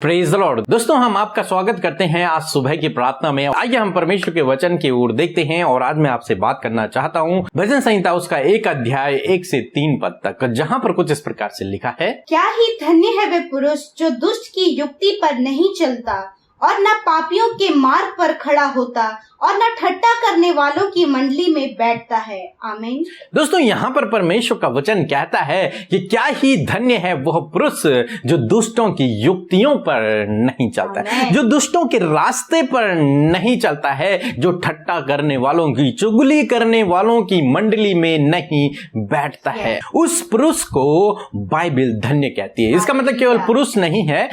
Praise the Lord. दोस्तों, हम आपका स्वागत करते हैं आज सुबह की प्रार्थना में। आइए हम परमेश्वर के वचन की ओर देखते हैं और आज मैं आपसे बात करना चाहता हूँ भजन संहिता उसका 1 अध्याय 1 से 3 पद तक, जहाँ पर कुछ इस प्रकार से लिखा है। क्या ही धन्य है वे पुरुष जो दुष्ट की युक्ति पर नहीं चलता और न पापियों के मार्ग पर खड़ा होता और न ठट्टा करने वालों की मंडली में बैठता है। आमीन। दोस्तों, यहाँ पर परमेश्वर का वचन कहता है कि क्या ही धन्य है वह पुरुष जो दुष्टों की युक्तियों पर नहीं चलता है, जो दुष्टों के रास्ते पर नहीं चलता है, जो ठट्टा करने वालों की, चुगली करने वालों की मंडली में नहीं बैठता है। उस पुरुष को बाइबल धन्य कहती है। इसका मतलब केवल पुरुष नहीं है,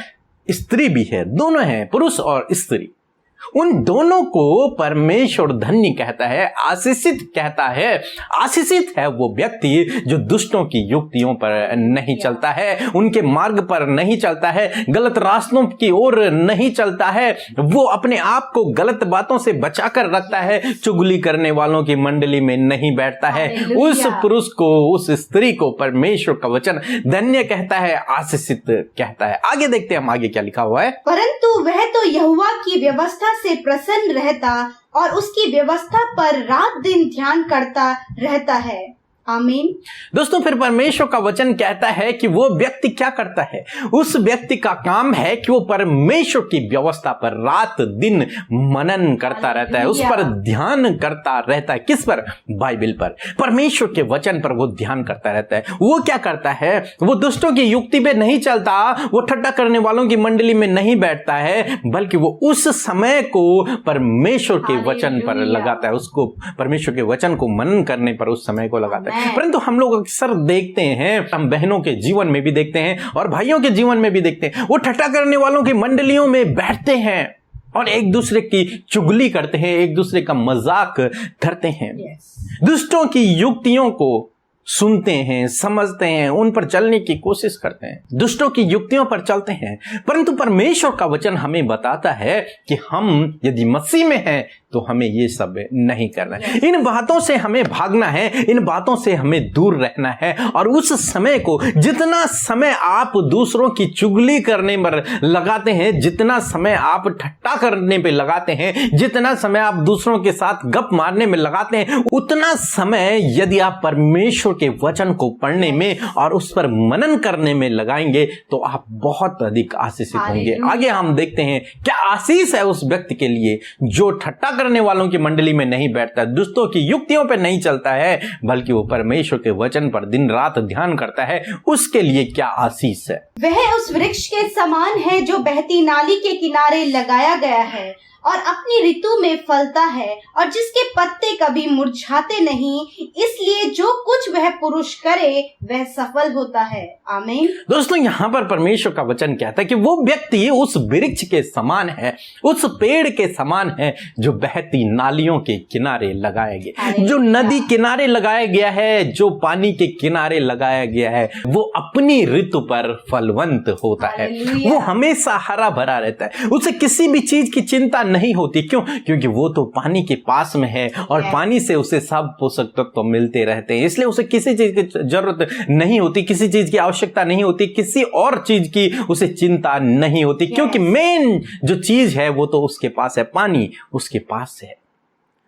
स्त्री भी है, दोनों हैं, पुरुष और स्त्री। उन दोनों को परमेश्वर धन्य कहता है, आशीषित कहता है। आशीषित है वो व्यक्ति जो दुष्टों की युक्तियों पर नहीं चलता है, उनके मार्ग पर नहीं चलता है, गलत रास्तों की ओर नहीं चलता है, वो अपने आप को गलत बातों से बचाकर रखता है, चुगली करने वालों की मंडली में नहीं बैठता है। उस पुरुष को, उस स्त्री को परमेश्वर का वचन धन्य कहता है, आशीषित कहता है। आगे देखते हैं हम आगे क्या लिखा हुआ है। परंतु वह तो यहोवा की व्यवस्था से प्रसन्न रहता और उसकी व्यवस्था पर रात दिन ध्यान करता रहता है। आमीन। दोस्तों, फिर परमेश्वर का वचन कहता है कि वो व्यक्ति क्या करता है। उस व्यक्ति का काम है कि वो परमेश्वर की व्यवस्था पर रात दिन मनन करता रहता है, उस पर ध्यान करता रहता है। किस पर? बाइबल पर, परमेश्वर के वचन पर वो ध्यान करता रहता है। वो क्या करता है? वो दुष्टों की युक्ति पे नहीं चलता, वो ठट्टा करने वालों की मंडली में नहीं बैठता है, बल्कि वो उस समय को परमेश्वर के वचन पर लगाता है, उसको परमेश्वर के वचन को मनन करने पर उस समय को लगाता है। परंतु हम लोग अक्सर देखते हैं, हम बहनों के जीवन में भी देखते हैं और भाइयों के जीवन में भी देखते हैं, वो ठट्टा करने वालों की मंडलियों में बैठते हैं और एक दूसरे की चुगली करते हैं, एक दूसरे का मजाक करते हैं। दुष्टों की युक्तियों को सुनते हैं, समझते हैं, उन पर चलने की कोशिश करते हैं, दुष्टों की युक्तियों पर चलते हैं। परंतु परमेश्वर का वचन हमें बताता है कि हम यदि मसीह में हैं तो हमें ये सब नहीं करना है। इन बातों से हमें भागना है, इन बातों से हमें दूर रहना है। और उस समय को, जितना समय आप दूसरों की चुगली करने पर लगाते हैं, जितना समय आप ठट्टा करने पे लगाते हैं, जितना समय आप दूसरों के साथ गप मारने में लगाते हैं, उतना समय यदि आप परमेश्वर के वचन को पढ़ने में और उस पर मनन करने में लगाएंगे तो आप बहुत अधिक आशीषित होंगे। आगे हम देखते हैं क्या आशीष है उस व्यक्ति के लिए जो ठट्टा करने वालों की मंडली में नहीं बैठता, दुष्टों की युक्तियों पर नहीं चलता है, बल्कि वो परमेश्वर के वचन पर दिन रात ध्यान करता है। उसके लिए क्या आशीष है? वह उस वृक्ष के समान है जो बहती नाली के किनारे लगाया गया है और अपनी ऋतु में फलता है और जिसके पत्ते कभी मुरझाते नहीं, इसलिए जो कुछ वह पुरुष करे वह सफल होता है। आमीन। दोस्तों, यहाँ पर परमेश्वर का वचन कहता है कि वो व्यक्ति उस वृक्ष के समान है, उस पेड़ के समान है जो बहती नालियों के किनारे लगाया गया, जो नदी किनारे लगाया गया है, जो पानी के किनारे लगाया गया है, वो अपनी ऋतु पर फलवंत होता है, वो हमेशा हरा भरा रहता है, उसे किसी भी चीज की चिंता नहीं होती। क्यों? क्योंकि वो तो पानी के पास में है और पानी से उसे सब पोषक तत्व तो मिलते रहते हैं, इसलिए उसे किसी चीज की जरूरत नहीं होती, किसी चीज की आवश्यकता नहीं होती, किसी और चीज की उसे चिंता नहीं होती, क्योंकि मेन जो चीज है वो तो उसके पास है, पानी उसके पास है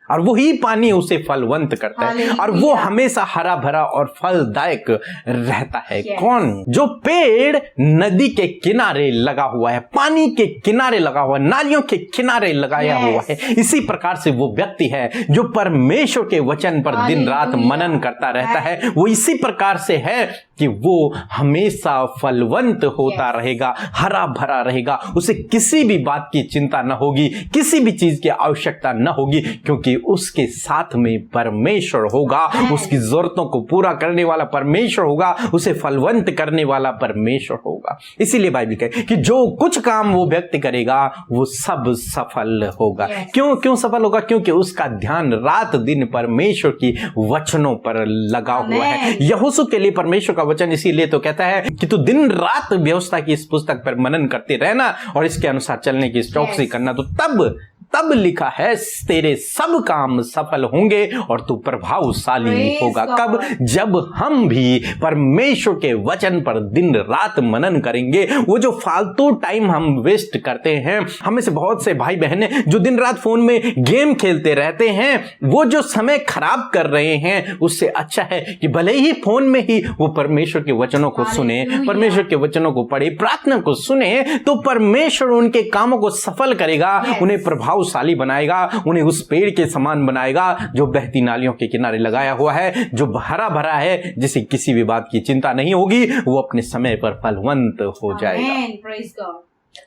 और वही पानी उसे फलवंत करता है और वो हमेशा हरा भरा और फलदायक रहता है। कौन? जो पेड़ नदी के किनारे लगा हुआ है, पानी के किनारे लगा हुआ है, नालियों के किनारे लगाया हुआ है। इसी प्रकार से वो व्यक्ति है जो परमेश्वर के वचन पर दिन रात मनन करता रहता है। वो इसी प्रकार से है कि वो हमेशा फलवंत होता रहेगा, हरा भरा रहेगा, उसे किसी भी बात की चिंता न होगी, किसी भी चीज की आवश्यकता न होगी, क्योंकि उसके साथ में परमेश्वर होगा, उसकी जरूरतों को पूरा करने वाला परमेश्वर होगा, उसे फलवंत करने वाला परमेश्वर होगा। इसीलिए बाइबल कहे कि जो कुछ काम वो व्यक्ति करेगा वो सब सफल होगा। क्यों सफल होगा? क्योंकि उसका ध्यान रात दिन परमेश्वर की वचनों पर लगा हुआ है। यहोशू के लिए परमेश्वर का वचन इसीलिए तो कहता है कि तू दिन रात व्यवस्था की इस पुस्तक पर मनन करते रहना और इसके अनुसार चलने की चौकसी करना, तो तब तब लिखा है तेरे सब काम सफल होंगे और तू प्रभावशाली Praise होगा। God. कब? जब हम भी परमेश्वर के वचन पर दिन रात मनन करेंगे। वो जो फालतू टाइम हम वेस्ट करते हैं, हमें से बहुत से भाई बहन जो दिन रात फोन में गेम खेलते रहते हैं, वो जो समय खराब कर रहे हैं, उससे अच्छा है कि भले ही फोन में ही वो परमेश्वर के वचनों को सुने, परमेश्वर के वचनों को पढ़े, प्रार्थना को सुने, तो परमेश्वर उनके कामों को सफल करेगा, उन्हें प्रभावशाली बनाएगा, उन्हें उस पेड़ के समान बनाएगा जो बहती नालियों के किनारे लगाया हुआ है, जो हरा भरा है, जिसे किसी भी बात की चिंता नहीं होगी, वो अपने समय पर फलवंत हो जाएगा। Praise God.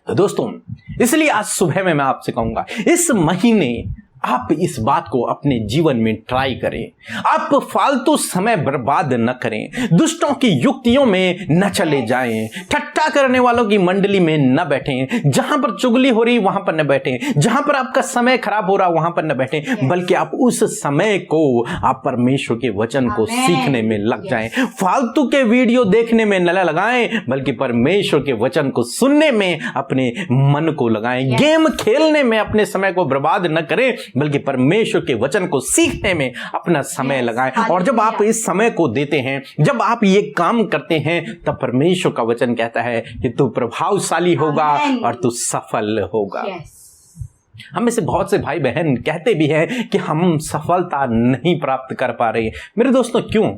तो दोस्तों, इसलिए आज सुबह में मैं आपसे कहूंगा, इस महीने आप इस बात को अपने जीवन में ट्राई करें। आप फालतू समय बर्बाद न करें, दुष्टों की युक्तियों में न चले जाएं, ठट्टा करने वालों की मंडली में न बैठें, जहां पर चुगली हो रही वहां पर न बैठें, जहां पर आपका समय खराब हो रहा वहां पर न बैठें, बल्कि आप उस समय को आप परमेश्वर के वचन को सीखने में लग जाएं। फालतू के वीडियो देखने में न लगाएं, बल्कि परमेश्वर के वचन को सुनने में अपने मन को लगाएं। गेम खेलने में अपने समय को बर्बाद न करें, बल्कि परमेश्वर के वचन को सीखने में अपना समय लगाएं। और जब आप इस समय को देते हैं, जब आप ये काम करते हैं, तब परमेश्वर का वचन कहता है कि तू प्रभावशाली होगा और तू सफल होगा। हमें से बहुत से भाई बहन कहते भी हैं कि हम सफलता नहीं प्राप्त कर पा रहे। मेरे दोस्तों, क्यों?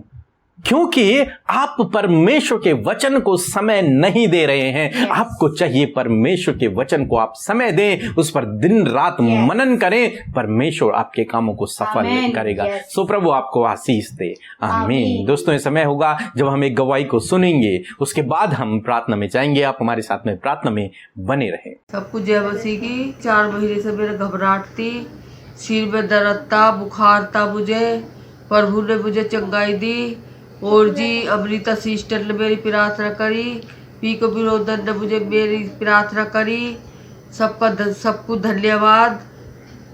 क्योंकि आप परमेश्वर के वचन को समय नहीं दे रहे हैं। आपको चाहिए परमेश्वर के वचन को आप समय दें, उस पर दिन रात मनन करें, परमेश्वर आपके कामों को सफल करेगा। सो प्रभु आपको आशीष दे। आमीन। दोस्तों, ये समय होगा जब हम एक गवाही को सुनेंगे, उसके बाद हम प्रार्थना में जाएंगे। आप हमारे साथ में प्रार्थना में बने रहें। सबको जय मसीह की। 4 महीने से मेरे घबराहट थी, सिर में दर्द था, बुखार था मुझे, प्रभु ने मुझे चंगाई दी। और जी अमृता सिस्टर ने मेरी प्रार्थना करी, पीको विरोधन ने मुझे मेरी प्रार्थना करी। सबको धन्यवाद,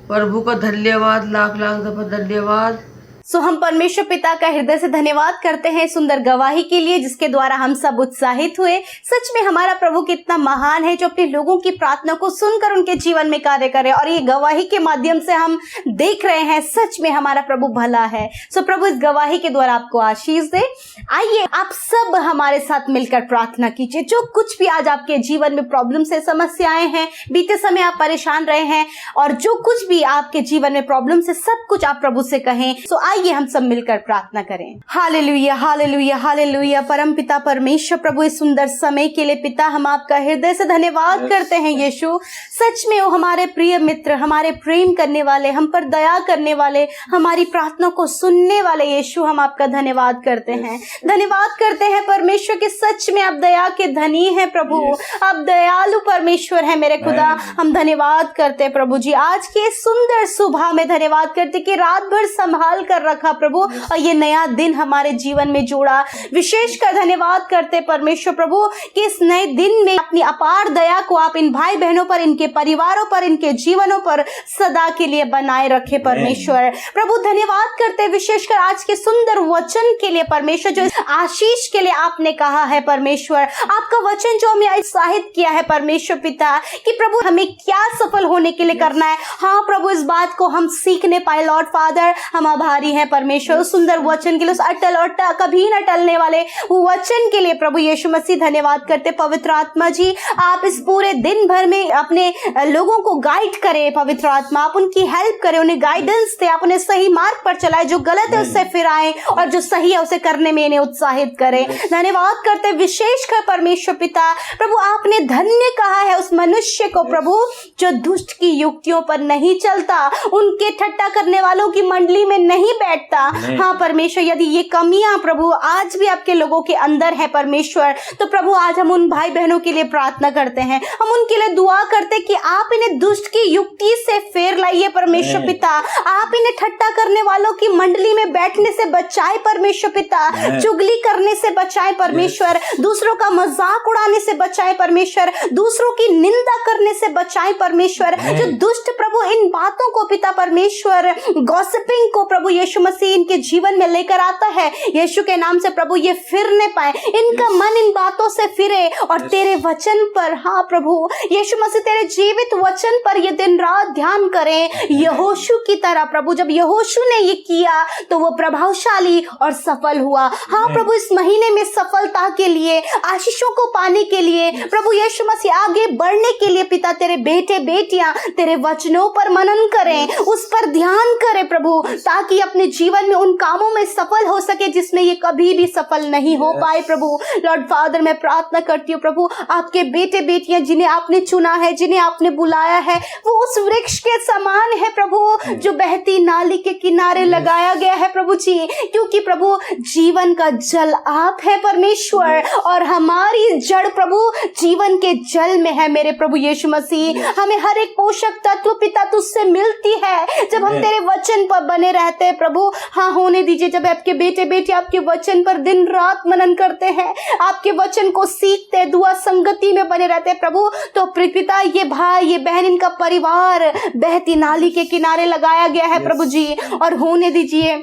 प्रभु का धन्यवाद, लाख लाख दफा धन्यवाद। सो हम परमेश्वर पिता का हृदय से धन्यवाद करते हैं सुंदर गवाही के लिए, जिसके द्वारा हम सब उत्साहित हुए। सच में हमारा प्रभु कितना महान है, जो अपने लोगों की प्रार्थना को सुनकर उनके जीवन में कार्य करे। और ये गवाही के माध्यम से हम देख रहे हैं सच में हमारा प्रभु भला है। सो प्रभु इस गवाही के द्वारा आपको आशीष दे। आइए आप सब हमारे साथ मिलकर प्रार्थना कीजिए। जो कुछ भी आज आपके जीवन में प्रॉब्लम से समस्याएं हैं, बीते समय आप परेशान रहे हैं, और जो कुछ भी आपके जीवन में प्रॉब्लम से, सब कुछ आप प्रभु से कहें। सो आइए हम सब मिलकर प्रार्थना करें। Hallelujah, hallelujah, hallelujah. परम पिता परमेश्वर प्रभु, इस सुंदर समय के लिए पिता हम आपका हृदय से धन्यवाद करते हैं यीशु। सच में वो हमारे प्रिय मित्र, हमारे प्रेम करने वाले, हम पर दया करने वाले, हमारी प्रार्थना को सुनने वाले यीशु, हम आपका धन्यवाद करते हैं। धन्यवाद करते हैं परमेश्वर के, सच में आप दया के धनी हैं प्रभु, आप दयालु परमेश्वर हैं मेरे खुदा। हम धन्यवाद करते हैं प्रभु जी, आज के सुंदर सुबह में धन्यवाद करते कि रात भर संभाल कर रखा प्रभु, और ये नया दिन हमारे जीवन में जोड़ा। विशेषकर धन्यवाद करते परमेश्वर प्रभु कि इस नए दिन में अपनी अपार दया को आप इन भाई बहनों पर, इनके परिवारों पर, इनके जीवनों पर सदा के लिए बनाए रखे परमेश्वर प्रभु। धन्यवाद करते विशेषकर आज के सुंदर वचन के लिए परमेश्वर, जो आशीष के लिए आपने कहा है परमेश्वर। आपका वचन जो हमें उत्साहित किया है परमेश्वर पिता कि प्रभु हमें क्या सफल होने के लिए करना है। हाँ प्रभु, इस बात को हम सीखने पाए लॉर्ड फादर, हम आभारी हैं परमेश्वर उस सुंदर वचन के लिए, उस अटल और कभी न टलने वाले वचन के लिए प्रभु यीशु मसीह। धन्यवाद करते पवित्र आत्मा जी, आप इस पूरे दिन भर में अपने लोगों को गाइड करें पवित्र आत्मा, आप उनकी हेल्प करें, उन्हें गाइडेंस दे, आप उन्हें सही मार्ग पर चलाए, जो गलत है उससे फिराएं और जो सही है उसे करने में इन्हें उत्साहित करें। धन्यवाद करते विशेषकर परमेश्वर पिता प्रभु, आपने धन्य कहा है उस मनुष्य को प्रभु जो दुष्ट की युक्तियों पर नहीं चलता, उनके ठट्टा करने वालों की मंडली में नहीं बैठता। हाँ परमेश्वर, यदि ये कमियां प्रभु आज भी आपके लोगों के अंदर है परमेश्वर, तो प्रभु आज हम उन भाई बहनों के लिए प्रार्थना करते हैं, हम उनके लिए दुआ करते कि आप इन्हें दुष्ट की युक्ति से फेर लाइए परमेश्वर पिता, आप इन्हें ठट्टा करने वालों की मंडली में बैठने से बचाए परमेश्वर पिता, चुगली करने से बचाए परमेश्वर, दूसरों का मजाक उड़ाने से बचाए परमेश्वर, दूसरों की निंदा करने से बचाए परमेश्वर। जो दुष्ट प्रभु इन बातों को पिता परमेश्वर, गॉसिपिंग को प्रभु यीशु मसीह इनके जीवन में लेकर आता है, यीशु के नाम से प्रभु ये फिरने पाए, इनका मन इन बातों से फिरे और तेरे वचन पर, हाँ प्रभु यीशु मसीह तेरे जीवित वचन पर ये दिन रात ध्यान करें यहोशू की तरह। प्रभु जब यहोशू ने ये किया तो वो प्रभावशाली और सफल हुआ। हाँ प्रभु इस महीने में सफलता के लिए, आशीषों को पाने के लिए, प्रभु यीशु मसीह आगे बढ़ने के लिए पिता तेरे बेटे बेटियां तेरे वचनों पर मनन करें, उस पर ध्यान करें प्रभु, ताकि अपने जीवन में उन कामों में सफल हो सके जिसमें ये कभी भी सफल नहीं हो पाए। प्रभु लॉर्ड फादर मैं प्रार्थना करती हूँ प्रभु, आपके बेटे बेटियां जिन्हें आपने चुना है, जिन्हें आपने बुलाया है, वो उस वृक्ष के समान है प्रभु जो बहती नाली के किनारे लगाया गया है प्रभु जी, क्योंकि प्रभु जीवन का जल आप है परमेश्वर और हमारी जड़ प्रभु जीवन के जल में है मेरे प्रभु यीशु मसीह। हमें हर एक पोषक तत्व पिता तुझसे मिलती है जब हम तेरे वचन पर बने रहते हैं प्रभु। हाँ होने दीजिए जब आपके बेटे बेटे आपके वचन पर दिन रात मनन करते हैं, आपके वचन को सीखते, दुआ संगति में बने रहते हैं प्रभु, तो पिता ये भाई ये बहन इनका परिवार बहती नाली के किनारे लगाया गया है प्रभु जी। और होने दीजिए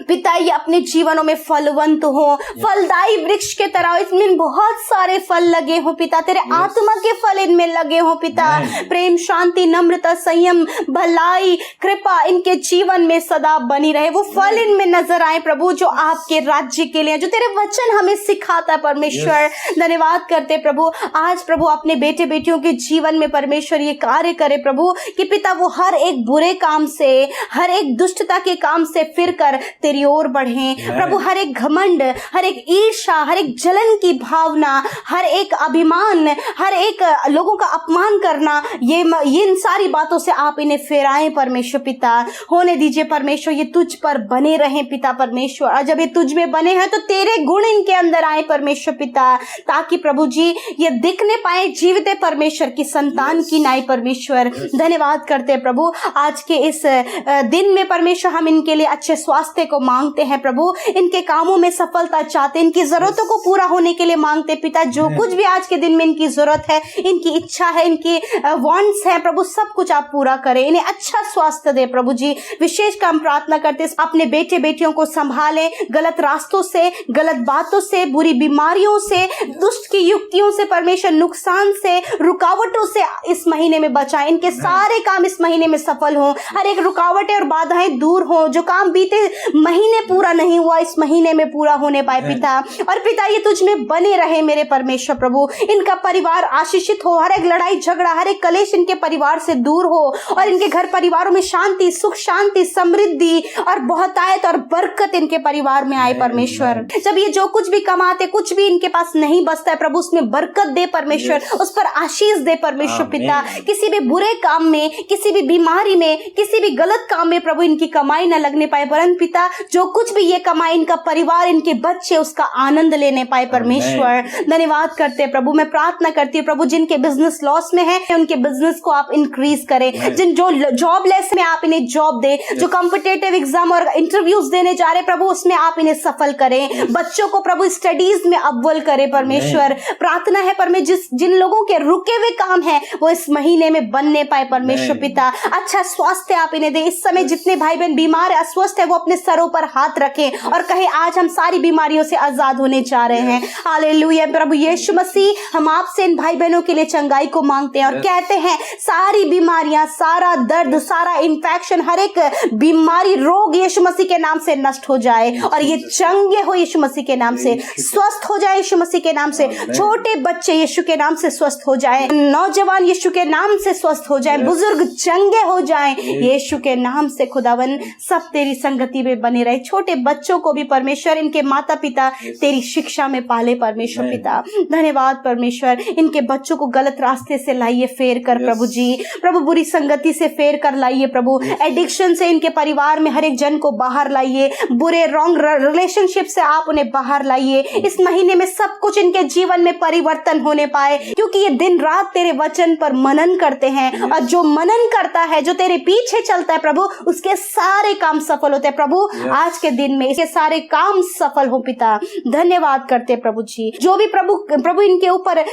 पिता ये अपने जीवनों में फलवंत हो, फलदायी वृक्ष के तरह इसमें बहुत सारे फल लगे हो पिता, तेरे आत्मा के फल इनमें लगे हो पिता, प्रेम शांति नम्रता संयम भलाई कृपा इनके जीवन में सदा बनी रहे, वो फल इनमें नजर आए प्रभु जो आपके राज्य के लिए, जो तेरे वचन हमें सिखाता है परमेश्वर। धन्यवाद करते प्रभु, आज प्रभु अपने बेटे बेटियों के जीवन में परमेश्वर ये कार्य करे प्रभु कि पिता वो हर एक बुरे काम से, हर एक दुष्टता के काम से फिर कर तेरी ओर बढ़े प्रभु। हर एक घमंड, हर एक ईर्ष्या, हर एक जलन की भावना, हर एक अभिमान, हर एक लोगों का अपमान करना, ये इन सारी बातों से आप इन्हें फेराएं परमेश्वर पिता। होने दीजिए परमेश्वर ये तुझ पर बने रहें पिता परमेश्वर, और जब ये तुझ में बने हैं तो तेरे गुण इनके अंदर आए परमेश्वर पिता, ताकि प्रभु जी ये दिखने पाए जीवित परमेश्वर की संतान की नाई परमेश्वर। धन्यवाद करते हैं प्रभु आज के इस दिन में परमेश्वर, हम इनके लिए अच्छे स्वास्थ्य को मांगते हैं प्रभु, इनके कामों में सफलता चाहते, इनकी जरूरतों को पूरा होने के लिए मांगते पिता। जो कुछ भी आज के दिन में इनकी जरूरत है, इनकी इच्छा है, इनकी वांट्स है प्रभु, सब कुछ आप पूरा करें, इन्हें अच्छा स्वास्थ्य दे प्रभु जी। विशेष काम प्रार्थना करते अपने बेटे बेटियों को संभालें, गलत रास्तों से, गलत बातों से, बुरी बीमारियों से, दुष्ट की युक्तियों से परमेश्वर, नुकसान से, रुकावटों से इस महीने में बचाएं, इनके सारे काम इस महीने में सफल हो, हर एक रुकावटें और बाधाएं दूर हो, जो काम बीते महीने पूरा नहीं हुआ इस महीने में पूरा होने पाए पिता। और पिता ये तुझ में बने रहे मेरे परमेश्वर प्रभु, इनका परिवार आशीषित हो, हर एक लड़ाई झगड़ा, हर एक कलेश इनके परिवार से दूर हो, और इनके घर परिवारों में शांति, सुख शांति, समृद्धि और बहुतायत और बरकत इनके परिवार में आए परमेश्वर। जब ये जो कुछ भी कमाते, कुछ भी इनके पास नहीं बचता है प्रभु, उसमें बरकत दे परमेश्वर, उस पर आशीष दे परमेश्वर पिता। किसी भी बुरे काम में, किसी भी बीमारी में, किसी भी गलत काम में प्रभु इनकी कमाई न लगने पाए, वरन पिता जो कुछ भी ये कमाई इनका परिवार, इनके बच्चे उसका आनंद लेने पाए परमेश्वर। धन्यवाद करते हैं प्रभु, मैं प्रार्थना करती हूँ प्रभु जिनके बिजनेस लॉस में है उनके बिजनेस को आप इंक्रीज करें, जिन जो जॉबलेस में आप इन्हें जॉब दे, जो कॉम्पिटिटिव एग्जाम और इंटरव्यूज देने जा रहे प्रभु उसमें आप इन्हें सफल करें, बच्चों को प्रभु स्टडीज में अव्वल करें परमेश्वर। प्रार्थना है परमेश्वर जिन लोगों के रुके हुए काम है वो इस महीने में बनने पाए परमेश्वर पिता। अच्छा स्वास्थ्य आप इन्हें दे, इस समय जितने भाई बहन बीमार अस्वस्थ है वो अपने सरों पर हाथ रखें और कहें आज हम सारी बीमारियों से आजाद होने जा रहे हैं। हालेलुया प्रभु यीशु मसीह, हम आपसे इन भाई बहनों के लिए चंगाई को मांगते हैं और कहते हैं सारी बीमारियां, सारा दर्द, सारा इंफेक्शन, हर एक बीमारी, रोग यीशु मसीह के नाम से नष्ट हो जाए और ये चंगे हो यीशु मसीह के नाम से, स्वस्थ हो जाए यीशु मसीह के नाम से, छोटे बच्चे यीशु के नाम से स्वस्थ हो जाए, नौजवान यीशु के नाम से स्वस्थ हो जाए, बुजुर्ग चंगे हो जाए यीशु के नाम से। खुदावन सब तेरी संगति में बने रहे, छोटे बच्चों को भी परमेश्वर इनके माता पिता तेरी शिक्षा में पाले परमेश्वर पिता। धन्यवाद परमेश्वर, इनके बच्चों को गलत रास्ते से लाइए फेर कर प्रभु जी, प्रभु बुरी संगति से फेर कर लाइए प्रभु, एडिक्शन से इनके परिवार में हर एक जन को बाहर लाइए, बुरे रॉन्ग रिलेशनशिप से आप उन्हें बाहर लाइए। इस महीने में सब कुछ इनके जीवन में परिवर्तन होने पाए, क्योंकि ये दिन रात तेरे वचन पर मनन करते हैं और जो मनन करता है, जो तेरे पीछे चलता है प्रभु, उसके सारे काम सफल होते हैं प्रभु। आज के दिन में इसके सारे काम सफल हो पिता। धन्यवाद करते प्रभु जी। जो भी प्रभु इनके ऊपर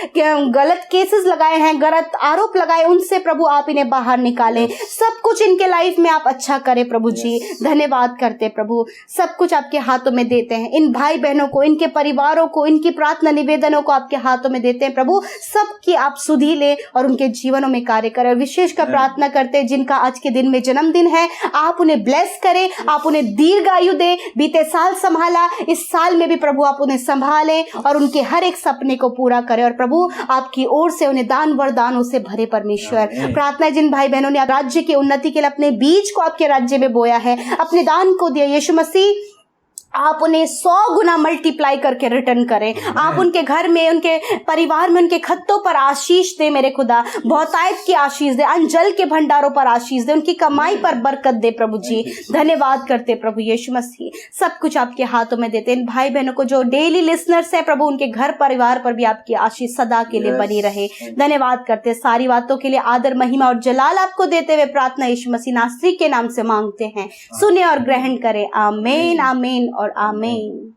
गलत केसेस लगाए हैं, गलत आरोप लगाए, उनसे प्रभु आप इन्हें बाहर निकालें। सब कुछ इनके लाइफ में आप अच्छा करें प्रभु जी। धन्यवाद करते प्रभु। सब कुछ आपके हाथों में देते हैं। इन भाई बहनों को, इनके परिवारों को, इनकी प्रार्थना निवेदनों को आपके हाथों में देते हैं प्रभु। सबकी आप सुधि ले और उनके जीवनों में कार्य करें। और विशेष कर प्रार्थना करते हैं जिनका आज के दिन में जन्मदिन है, आप उन्हें ब्लेस करें, आप उन्हें दीर्घ आयु दें। बीते साल संभाला, इस साल में भी प्रभु आप उन्हें संभालें और उनके हर एक सपने को पूरा करें। और प्रभु आपकी ओर से उन्हें दान वरदानों से भरे परमेश्वर। प्रार्थना जिन भाई बहनों ने राज्य की उन्नति के लिए अपने बीज को आपके राज्य में बोया है, अपने दान को दिया, यीशु मसीह आप उन्हें 100 गुना मल्टीप्लाई करके रिटर्न करें। आप उनके घर में, उनके परिवार में, उनके खत्तों पर आशीष दे मेरे खुदा। बहुतायत की आशीष दे, अंजल के भंडारों पर आशीष दे, उनकी कमाई पर बरकत दे प्रभु जी। धन्यवाद करते प्रभु यीशु मसीह। सब कुछ आपके हाथों में देते। इन भाई बहनों को जो डेली लिसनर्स है प्रभु, उनके घर परिवार पर भी आपकी आशीष सदा के लिए बनी रहे। धन्यवाद करते। सारी बातों के लिए आदर, महिमा और जलाल आपको देते हुए प्रार्थना यीशु मसीह नासरी के नाम से मांगते हैं। सुने और ग्रहण करें। आमीन, आमीन और आमीन।